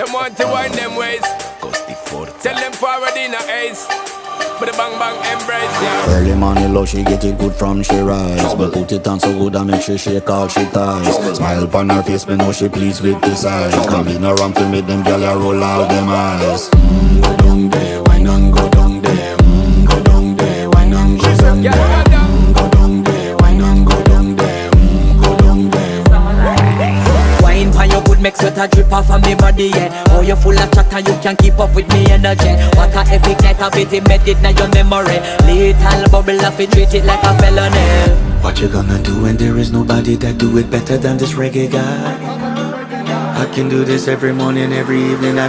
them want to wind them ways. Tell them forward in a ace. But the bang bang embrace, yeah. Early morning love, she get it good from she rise. But put it on so good and make she shake all she ties. Smile upon her face, me know she pleased with this eyes. Come in around to make them gyal a roll out them eyes. Go down there, why not go down there? Go down there, why not go down there? Go down there, why not go down there? Go down there. Wine pan your good make sweat a drip off of me body, yeah. Oh, you full of chatter, you can't keep up with me energy. What a epic night of it, embedded now your memory. Little bubble of it, treat it like a felony. What you gonna do when there is nobody that do it better than this reggae guy? I can do this every morning, every evening.